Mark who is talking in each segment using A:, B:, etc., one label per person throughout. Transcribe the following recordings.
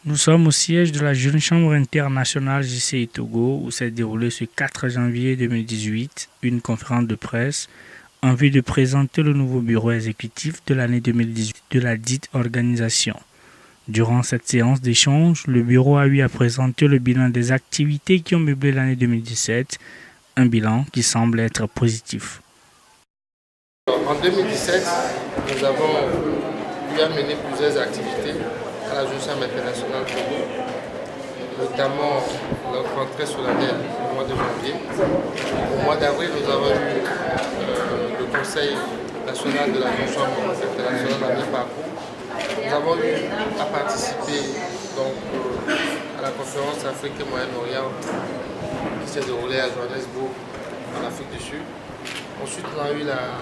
A: Nous sommes au siège de la Jeune Chambre internationale JCI Togo où s'est déroulée ce 4 janvier 2018 une conférence de presse en vue de présenter le nouveau bureau exécutif de l'année 2018 de la dite organisation. Durant cette séance d'échange, le bureau a eu à présenter le bilan des activités qui ont meublé l'année 2017, un bilan qui semble être positif.
B: En 2017, nous avons eu à mener plusieurs activités à la Jeune Chambre internationale Togo, notamment notre rentrée solennelle au mois de janvier. Au mois d'avril, nous avons eu le Conseil national de la Jeune Chambre internationale à mi-parcours. Nous avons eu à participer à la conférence Afrique et Moyen-Orient qui s'est déroulée à Johannesburg, en Afrique du Sud. Ensuite, nous avons eu la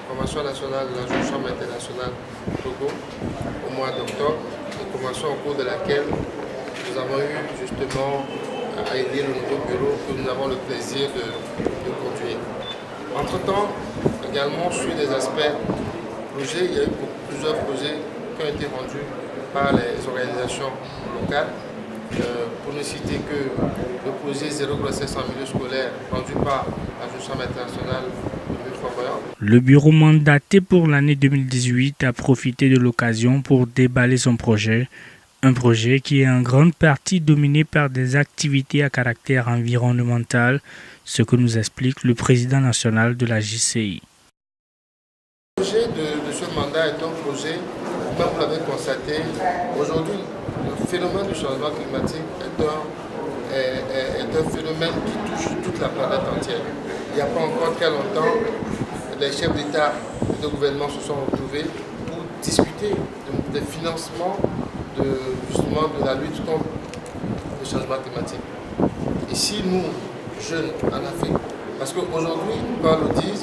B: Convention nationale de la Jeune Chambre internationale Togo au mois d'octobre, une convention au cours de laquelle nous avons eu justement à aider le nouveau bureau que nous avons le plaisir de conduire. Entre-temps, également sur des aspects projets, il y a eu plusieurs projets qui ont été rendus par les organisations locales. Pour ne citer que le projet Zéro grossesse en milieu scolaire rendu par la Jeune Chambre internationale de Fort-Boyard.
A: Le bureau mandaté pour l'année 2018 a profité de l'occasion pour déballer son projet, un projet qui est en grande partie dominé par des activités à caractère environnemental, ce que nous explique le président national de la JCI.
B: Le projet de ce mandat est un projet, comme vous l'avez constaté, aujourd'hui le phénomène du changement climatique est un phénomène qui touche toute la planète entière. Il n'y a pas encore très longtemps, les chefs d'État et de gouvernement se sont retrouvés pour discuter des financements justement de la lutte contre le changement climatique. Ici, nous, jeunes en Afrique, parce qu'aujourd'hui, quand on le dit,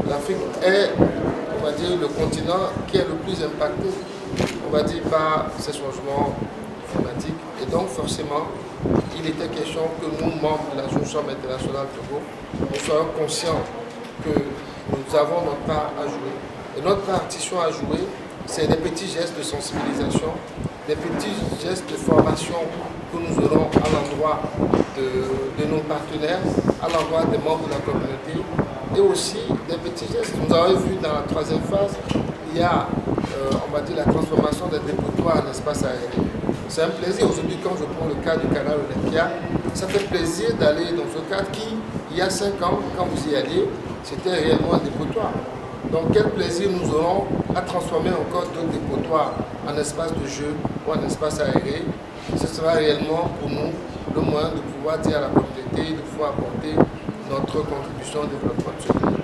B: l'Afrique est, on va dire, le continent qui est le plus impacté, on va dire, par ces changements climatiques. Et donc, forcément, il était question que nous, membres de la Jeune Chambre internationale Togo, nous soyons conscients que nous avons notre part à jouer. Et notre partition à jouer, c'est des petits gestes de sensibilisation, des petits gestes de formation que nous aurons à l'endroit de nos partenaires, à l'endroit des membres de la communauté, et aussi des petits gestes. Nous avons vu dans la troisième phase, il y a, on va dire, la transformation des dépotoirs en espace aéré. C'est un plaisir. Aujourd'hui, quand je prends le cas du canal Olympia, ça fait plaisir d'aller dans ce cadre qui, il y a 5 ans, quand vous y alliez, c'était réellement un dépotoir. Donc quel plaisir nous aurons à transformer encore d'autres dépotoirs en espace de jeu ou en espace aéré. Ce sera réellement pour nous le moyen de pouvoir dire à la communauté, de pouvoir apporter notre contribution au développement de ce pays.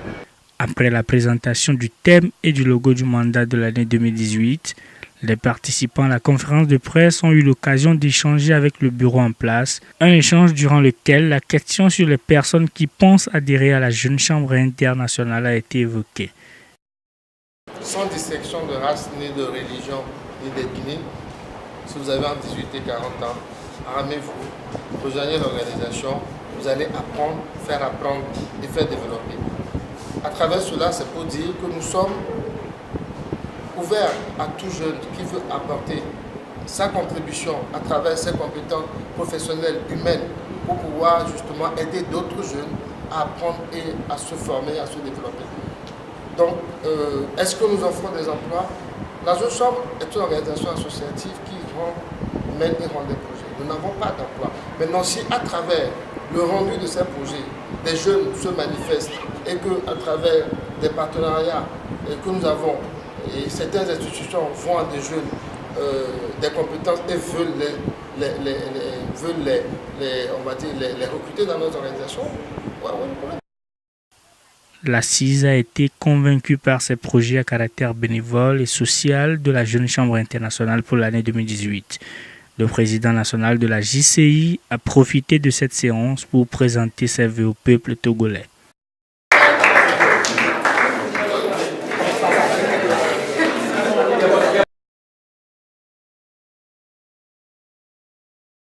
A: Après la présentation du thème et du logo du mandat de l'année 2018, les participants à la conférence de presse ont eu l'occasion d'échanger avec le bureau en place, un échange durant lequel la question sur les personnes qui pensent adhérer à la Jeune Chambre internationale a été évoquée.
B: Sans distinction de race, ni de religion, ni d'ethnie, si vous avez entre 18 et 40 ans, armez-vous, rejoignez l'organisation, vous allez apprendre, et faire développer. À travers cela, c'est pour dire que nous sommes ouverts à tout jeune qui veut apporter sa contribution à travers ses compétences professionnelles, humaines, pour pouvoir justement aider d'autres jeunes à apprendre et à se former, à se développer. Donc, est-ce que nous offrons des emplois? La Jeune Chambre est une organisation associative qui mène et rend des projets. Nous n'avons pas d'emploi. Maintenant, si à travers le rendu de ces projets, des jeunes se manifestent et qu'à travers des partenariats que nous avons, et certaines institutions vont à des jeunes des compétences et veulent les recruter dans nos organisations,
A: La CIS a été convaincue par ces projets à caractère bénévole et social de la Jeune Chambre internationale pour l'année 2018. Le président national de la JCI a profité de cette séance pour présenter ses vœux au peuple togolais.